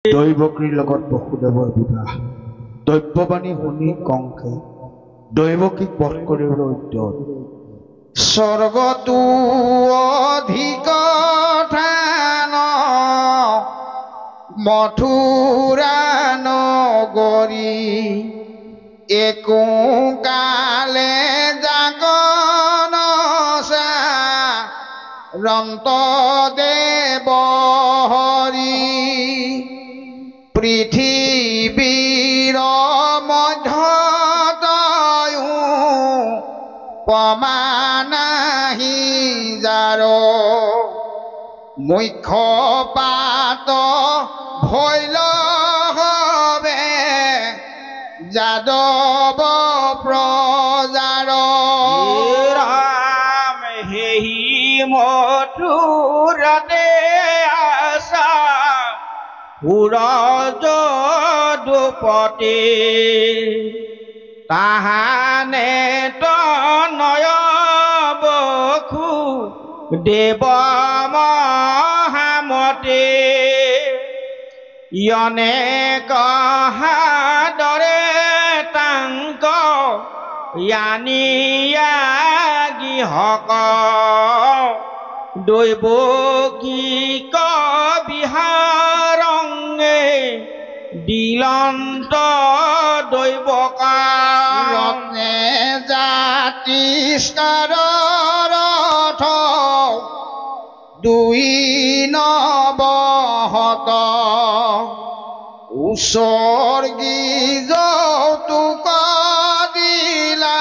দৈৱকীৰ লগত বসুদেৱৰ বিবাহ দৈৱবাণী শুনি কংসে দৈৱকীক বধ কৰিবলৈ উদ্যত স্বৰ্গতো অধিক থান মথুৰা নগৰী একো কালে জাগন ৰন্ত দেৱ হৰি পৃথিৱীৰ মধ্যতয়ো পমানাহি যাৰ মুখ্য পাত ভৈল হবে যাদৱ প্ৰজাৰ ৰাম হেহি মথুৰাতে আছা সুৰজ দুপতি তাহানে তনয় বখু দেৱ মহামতে ইয়নে কহাদৰে তাংক ইয়ানিয়া গিহক দৈৱকীক বিহাৰংগে দিলন্ত দৈৱকা ৰত্নে জাতিষ্কাৰ ৰথ দুই নৱহত উচৰ্গী যৌতুক দিলা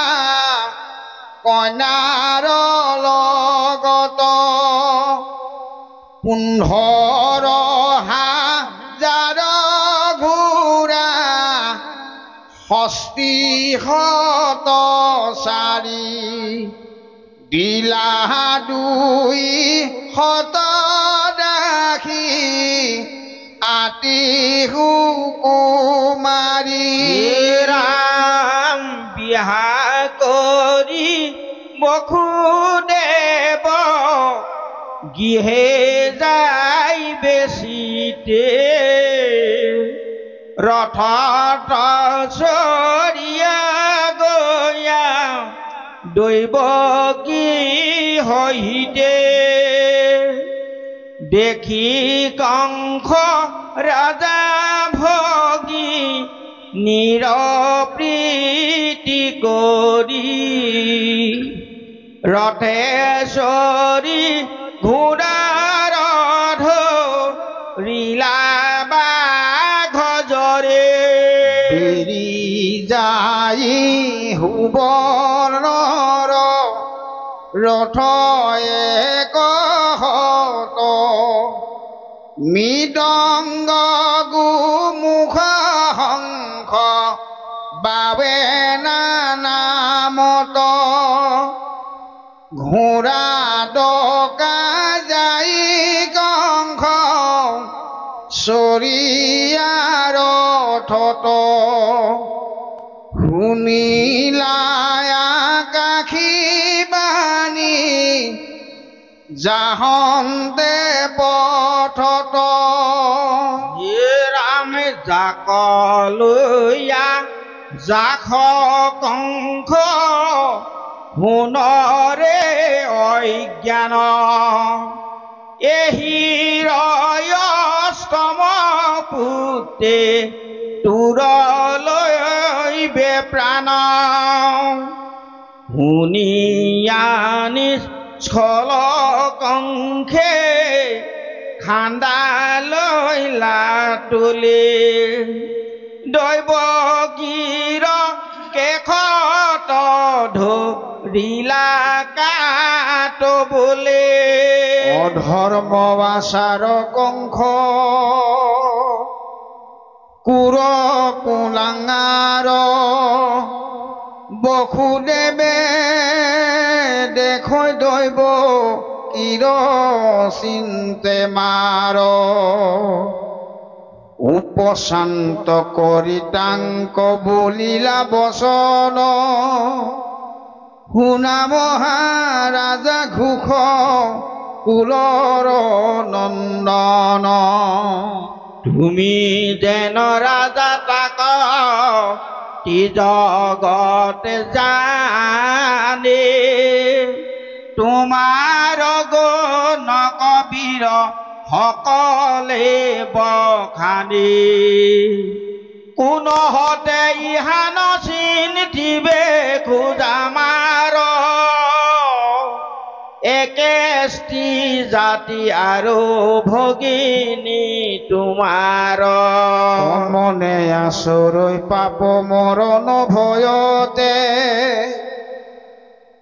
কন্যাৰ লগত 15,000 ঘোঁৰা হস্তি শত চাৰি দিলা 200 দাসী আতি সুকুমাৰী ৰাম বিহা কৰি বসুদেৱ গৃহে যাই বেচিতে ৰথত চৰিয়া গয়া দৈৱকী সহিতে দেখি কংস ৰাজা ভগী নিৰপ্ৰীতি কৰি ৰথে চৰি ঘোঁৰাৰ ধৰিলা বাঘজৰে এৰি যাই সুবৰ্ণৰ ৰথ একহত মৃদংগ গোমুখ শংখ বাবে নামত ঘোঁৰা ডকা যাই কংস চৰিয়াৰ ৰথত শুনিলা আকাশী বাণী যাহন্তে পথত ৰাম জাকলৈয়া জাখ কংস শুনৰে অজ্ঞান এহি অষ্টম পুতে তোৰলৈ প্ৰাণ শুনিয়ানি স্খল কংসে খান্দালৈ লাতুলি দৈৱকীৰ কেশত ধৰিলা কাট বোলে অধৰ্ম আচাৰ কংস কুৰ কুলাঙাৰ বসুদেৱে দেখৈ দৈৱকীৰ চিন্তে মাৰ উপশান্ত কৰি তাংক বলিলা বচন শুনা মহাৰাজা ঘোষ কুলৰ নন্দন তুমি যেন ৰাজা তাক জগত জানে তোমাৰ গুণ কবিৰ সকলে বখানি কোনহতে ইহান চিন্তিবে খোজামাৰ একেষ্টি জাতি আৰু ভগিনী তোমাৰ মনে আচৰৈ পাপ মৰণ ভয়তে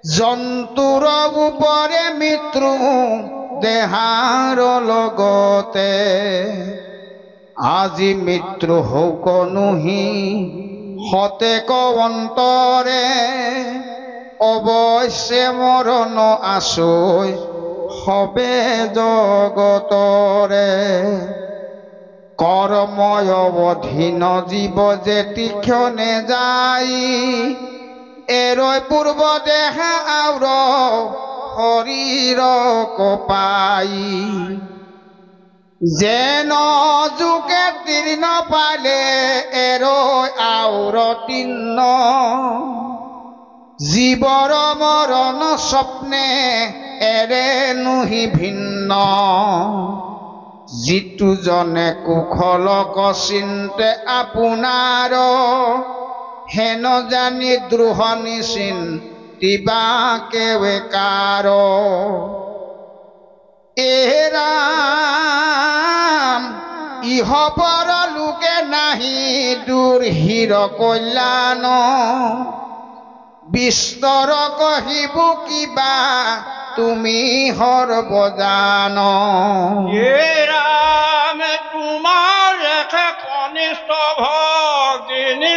জন্তুৰ উপৰে মৃত্যু দেহাৰ লগতে আজি মৃত্যু হৌক নুহি হতেক অন্তৰে অৱশ্যে মৰণ আচৈ হবে জগতৰে কৰ্ময় অধীন জীৱ যে তীক্ষণে যাই এৰৈ পূৰ্ব দেহা আউৰ শৰীৰ কপাই যেন যুগে তীৰ্ণ পালে এৰৈ আউৰ তিন্ন জীৱৰ মৰণ স্বপ্নে এৰে নুহি ভিন্ন যিটো জনে কুশলক চিন্তে আপোনাৰ হেন জানি দ্ৰোহ নিচিন্তিবা কেৱে কাৰ এৰাম ইহপৰ লোকে নাহি দুৰ্হিৰ কল্যাণ বিস্তৰ কহিব কিবা তুমি সৰ্বজান ৰাম তোমাৰ কনিষ্ঠ ভগিনী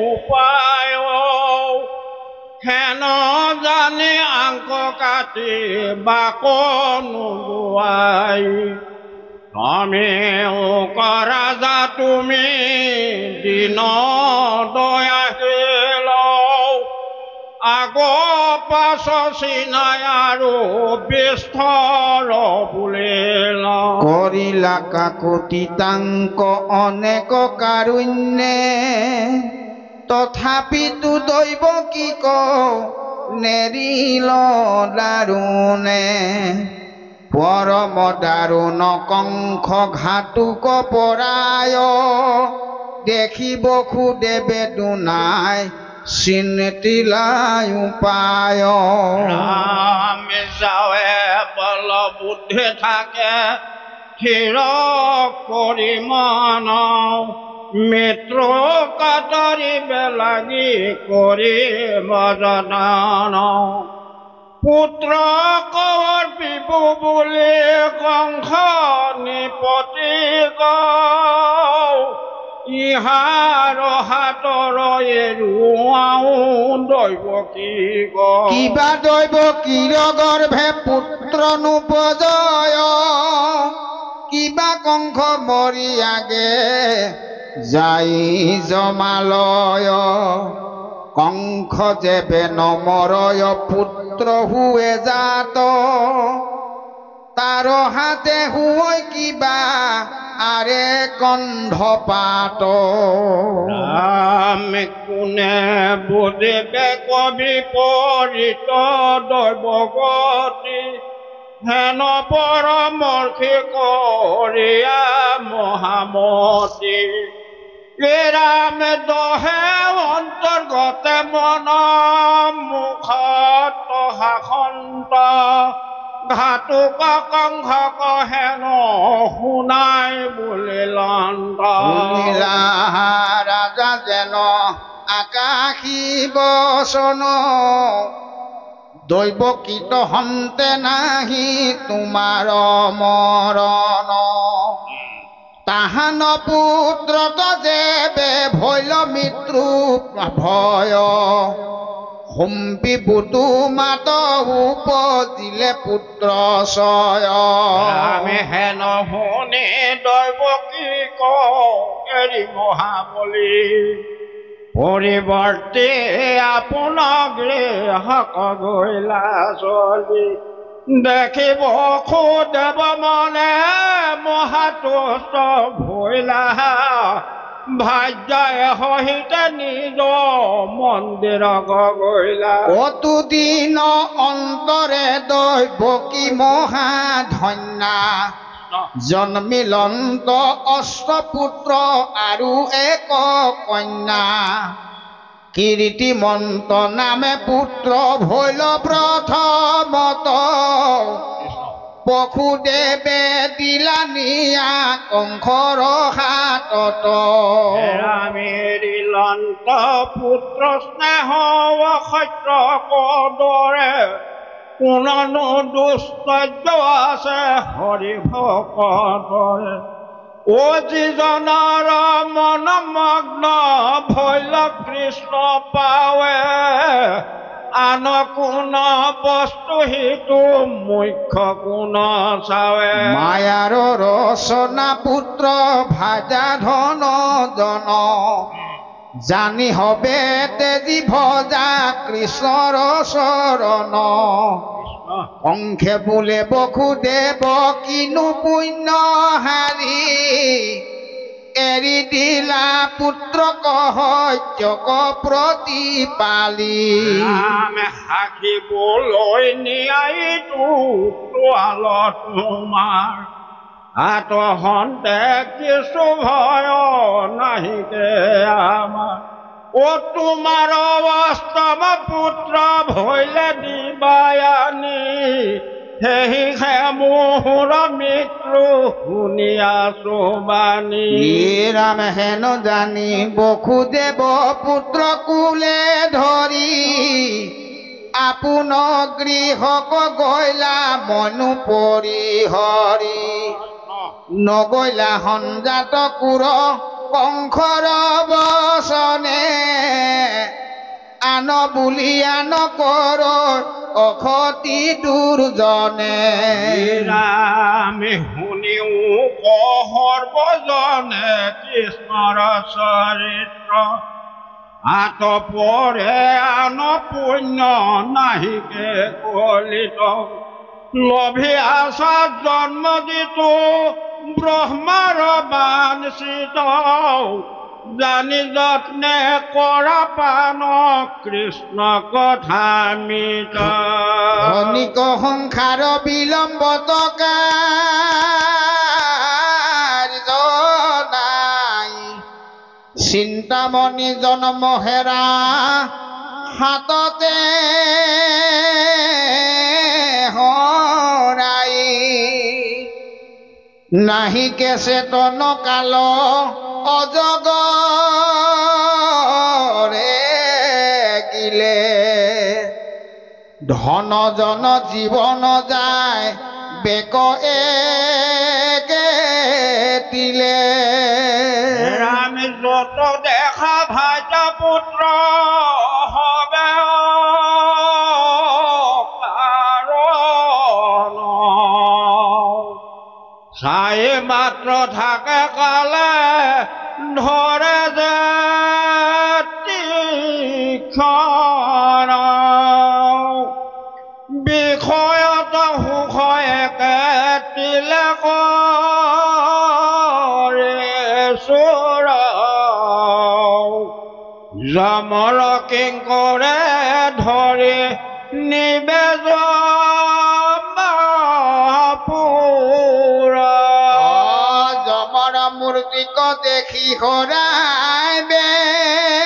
উপায় হেন জানি আংক কাটি বাক নোলোৱাই কৰা যা তুমি দিন দয়াশীল আগ পাছ চিনাই আৰু বিস্থৰ বুলিল কৰিলা কাকতিতাংক অনেক কাৰুণ্যে তথাপিতো দৈৱ কি ক নেৰিল দাৰুণে পৰম দাৰুণ কংস ঘাতুক পৰায় দেখিব খুদে বেদুনাই চিন্তিলাই উপায় ৰাম যাৱে বল বুদ্ধি থাকে থিৰ কৰি মন মিত্ৰ কাতৰিবে লাগি কৰি বজনন পুত্ৰ কৰ্পিব বুলি কংস নিপতি ইহাৰ হাতৰ এৰুৱাও দৈৱ কি কিবা দৈৱ কিৰ গৰ্ভে পুত্ৰ নোপজয় কিবা কংস মৰি আগে যাই জমালয় কংস যেবে নমৰয় পুত্ৰ হুৱে জাত তাৰ হাতে হুৱৈ কিবা আৰে কন্ধপাত ৰাম কোনে বুজিবে কবি পৰিত দৈৱ গতি হেন পৰমৰ্ষি কৰিয়া মহামতি ৰাম দহে অন্তৰ্গতে মন মুখত হাসন্ত ঘাতুক কংস হেন শুনাই বুলিলন্ত ৰাজা যেন আকাশী বচন দৈৱ কীট হন্তে নাহি তোমাৰ মৰণ তাহান পুত্ৰত যেবে ভৈল মৃত্যু ভয় হুম্পি বুটু মাত উপজিলে পুত্ৰ ছয় আমি হেন শুনি দৈৱ কি এৰি মহাবলী পৰিৱৰ্তে আপোনাক গৃহক গৈলা চলি দেখিব খুদেৱ মনে মহাতুষ্ট ভৈলা ভাগ্যই সহিত নিজ মন্দিৰ গগৈলা অতু দিন অন্তৰে দৈৱকী মহাধন্যা জন্মিলন্ত অষ্টপুত্ৰ আৰু এক কন্যা কীৰ্তিমন্ত নামে পুত্ৰ ভৈল প্ৰথমত বসুদেৱে দিলা নিয়া কংসৰ হাতত ৰামেৰিলন্ত পুত্ৰ স্নেহ সত্য কদৰে কোননো দুষ্টৰ্য আছে হৰি ভকতৰে ও যিজনৰ মনমগ্ন ভৈল কৃষ্ণ পাৱে আন কোন বস্তু হিতু মুখ্য কোন চাৱে মায়াৰ ৰচনা পুত্ৰ ভাজা ধন জন জানি হবে তেজি ভজা কৃষ্ণৰ চৰণ কংসে বোলে বসুদেৱ কিনো পুণ্য হাৰি এৰি দিলা পুত্ৰক সত্যক প্ৰতিপালি ৰামে সাকিবলৈ নিয়াইতো তোৱাল তোমাৰ আত্মহন্তে কিছু ভয় নাহিকে আমাৰ ও তোমাৰ অবাস্তৱ পুত্ৰ ভৈলে দিবায়ানি সেহিহে মোহৰ মৃত্যু শুনি আছো বাণী ৰাম হেন জানি বসুদেৱ পুত্ৰ কুলে ধৰি আপোন গৃহক গৈলা মনু পৰিহৰি নগৈলা সঞ্জাত কুৰ কংসৰ বচনে আন বুলিয়া নকৰ অসতি দুৰ্জনে ৰামে শুনিও সৰ্বজনে কৃষ্ণৰ চৰিত্ৰ আত পৰে আন পুণ্য নাহিকে কলিত লভি আশা জন্ম দিতো ব্ৰহ্মাৰ বাঞ্ছিত জানি যত্নে কৰা পান কৃষ্ণ কথামিত ধনিক সংসাৰ বিলম্বত নাই চিন্তামণি জন্ম হেৰা হাততে হৰাই নাহিকে চেতন কাল অজগৰে গিলে ধন জন জীৱন যায় বেক একে দিলে ৰামে যত দেখা ভাইটা পুত্ৰ হবে কাৰণ চাই মাত্ৰ থাকে কালে ধৰে যে তীক্ষ্ণ বিষয়ত সুখয়কে তিলক চোৰ যমৰ কিংকৰে ধৰি নিবেদ যমৰ মূৰ্তিক দেখি হৰাই বেচেতনা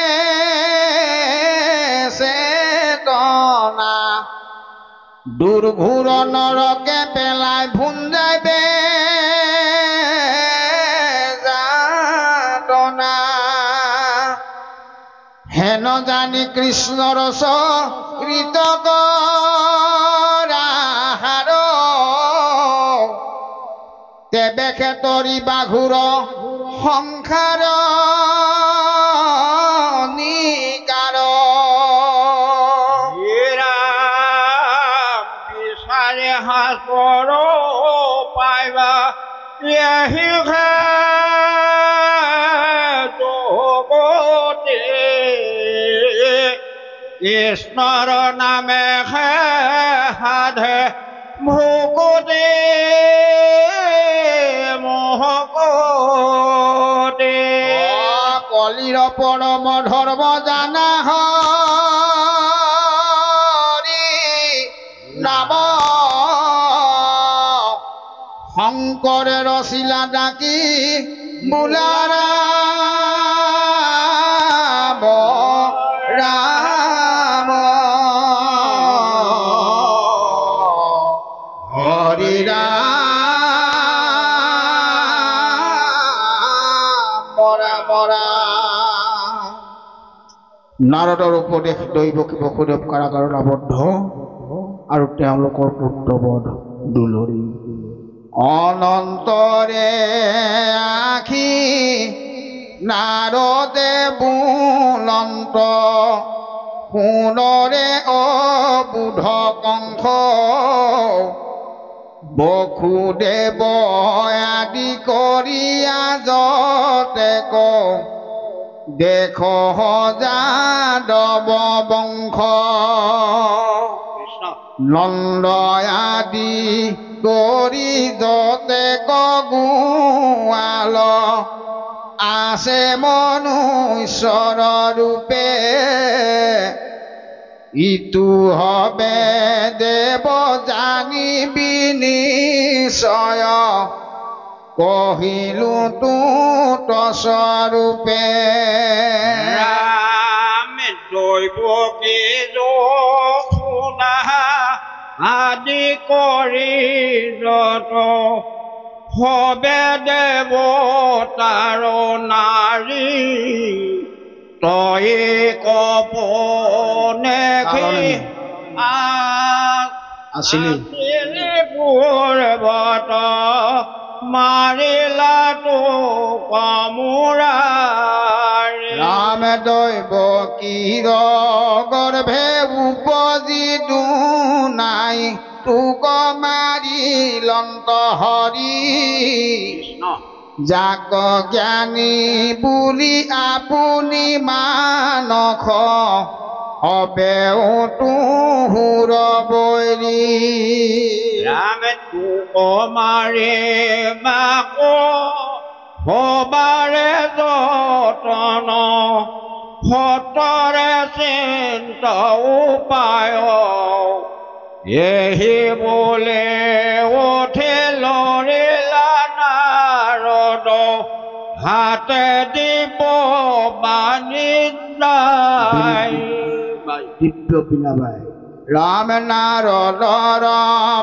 দুৰ্ঘোৰ নৰকে পেলাই ভুঞ্জাই বেজাতনা হেন জানি কৃষ্ণৰ চৰিত কৰাহাৰ তেবে খেতৰি বাঘুৰ সংসাৰ নিকাৰ বিচাৰে সাঁচৰ পাইবা এহিহে জগতে কৃষ্ণৰ নামে সাধে ভোকতে মহকতে কলিৰ পৰম ধৰ্ম জানা হৰি নাম শংকৰে ৰচিলা ডাকি বোলা ৰাম ৰাম হৰি ৰাম ৰাম ৰাম। নাৰদৰ উপদেশ দৈৱকী বসুদেৱ কাৰাগাৰত আবদ্ধ আৰু তেওঁলোকৰ পুত্ৰবধ দুলৰি অনন্তৰে আখি নাৰদে বুলন্ত সোণৰে অবুধ কংস বসুদেৱ আদি কৰিয়া যতে দেখ যাদৱ বংশ নন্দ আদি কৰি যতে গোৱাল আছে মনুষ্যৰ ৰূপে ইটো হবে দেৱ জানিবি নিশ্চয় কহিলো তোত স্বৰূপে ৰামে দৈৱকী শুনা আদি কৰি যত হবে দেৱতাৰ নাৰী তই কপনে আছিলি পূৰ্বত মাৰিলা তো কামোৰাৰি ৰাম দৈৱকীৰ গৰ্ভে উপজি দুনাই তোক মাৰিলন্ত হৰি যাক জ্ঞানী বুলি আপুনি মানস হবেও তোহুৰ বৈৰী ৰামে তোক মাৰে মাক হবাৰে যতন সতৰে চিন্ত উপায় এহি বোলে উঠে লৰিলা নাৰদ হাতে দিব বাণী দিব্য পিলাবাই ৰাম নাৰদৰ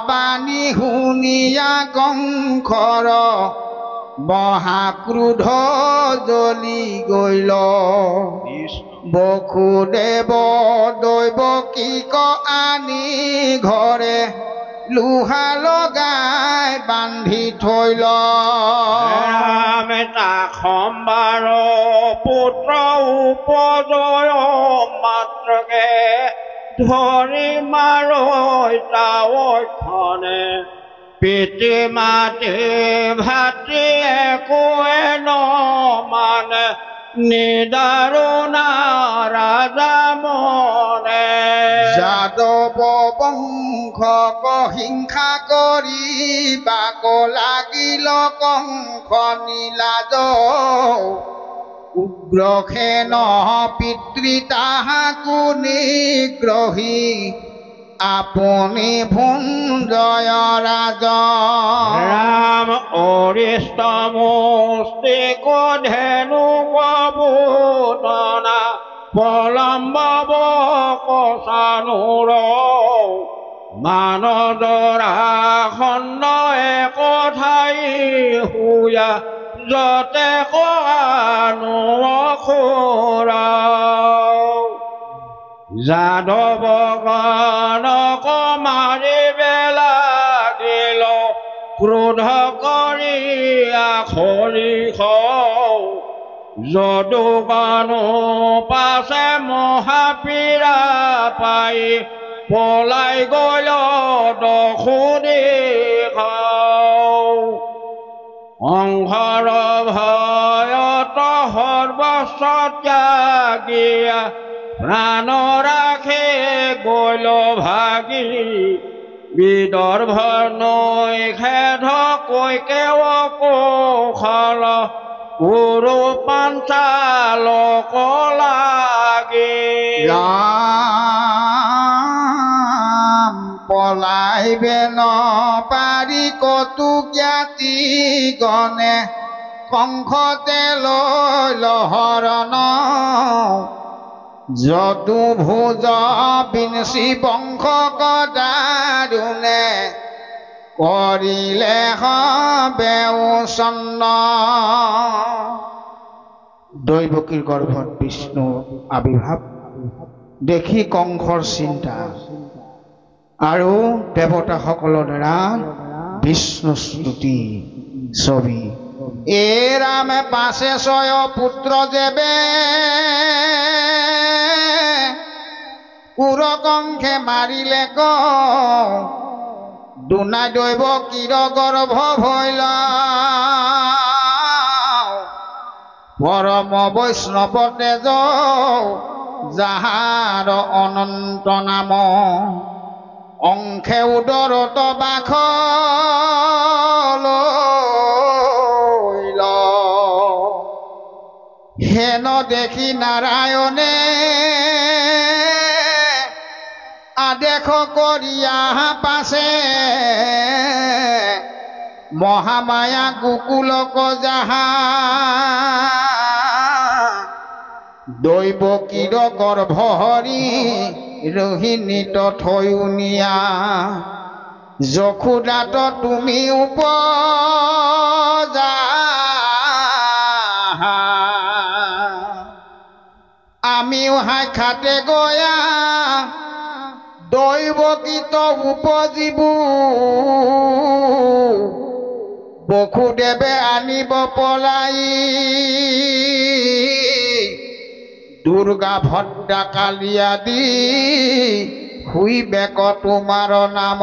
বাণী শুনিয়া কংসৰ মহাক্ৰোধ জ্বলি গইল বসুদেৱ দৈৱকীক আনি ঘৰে লোহা লগাই বান্ধি থৈল ৰামে তাক সম্বাৰ পুত্ৰ উপজয় মাত্ৰকে ধৰি মাৰৈ তাৱৈখনে পিতৃ মাতৃ ভাতৃ একোৱে নমানে নিদাৰুণা ৰাজা মনে যাদৱ বংশক হিংসা কৰিবাক লাগিল কংস নীলাজ উগ্ৰসেন পিতৃ তাহাকো নিগ্ৰহী আপুনি ভুঞ্জয় ৰাজ ৰাম অৰিষ্ট মুষ্টিক ধেনু ববুদনা পলম্বব কচানুৰ মানদৰা খণ্ড একঠাই শুয়া যতে কানো খুৰা যাদৱ গণক মাৰিবে লাগিল ক্ৰোধ কৰি আখৰি যদু বানো পাছে মহাপীৰা পাই পলাই গল দখুদি অংশৰ ভয়ত সৰ্বস্ব ত্যাগিয়া প্ৰাণ ৰাখে গল ভাগি বিদৰ্ভ নৈ খেধ কৈকেৱ কৌশল গুৰু পাঞ্চালক লাগি ৰাম পলাইবে নপাৰি কতু জ্ঞাতি গণে কংসতে লৈ লহৰণ যদু ভোজ বিনচি বংশ গদাৰুণে কৰিলে বেউচন্ন দৈবকীৰ গৰ্ভত বিষ্ণুৰ আবিৰ্ভাৱ দেখি কংসৰ চিন্তা আৰু দেৱতাসকলৰ দ্বাৰা বিষ্ণু স্তুতি ছবি এ ৰামে পাছে ছয় পুত্ৰ যেবে কুৰকংসে মাৰিলে ক দুনা দৈব কিৰ গৰ্ভ ভৈল পৰম বৈষ্ণৱ তেজ যাহাৰ অনন্ত নাম অংশে উদৰত বাস হেন দেখি নাৰায়ণে আদেশ কৰিয়া পাছে মহামায়া গোকুলক যাহা দৈবকীৰ গৰ্ভ হৰি ৰোহিণীত থৈও নিয়া যশোদাত তুমি উপজা আমিও সাক্ষাতে গয়া দৈবকীত উপজীবু বসুদেৱে আনিব পলাই দুৰ্গা ভদ্ৰা কালী আদি শুইবেক তোমাৰ নাম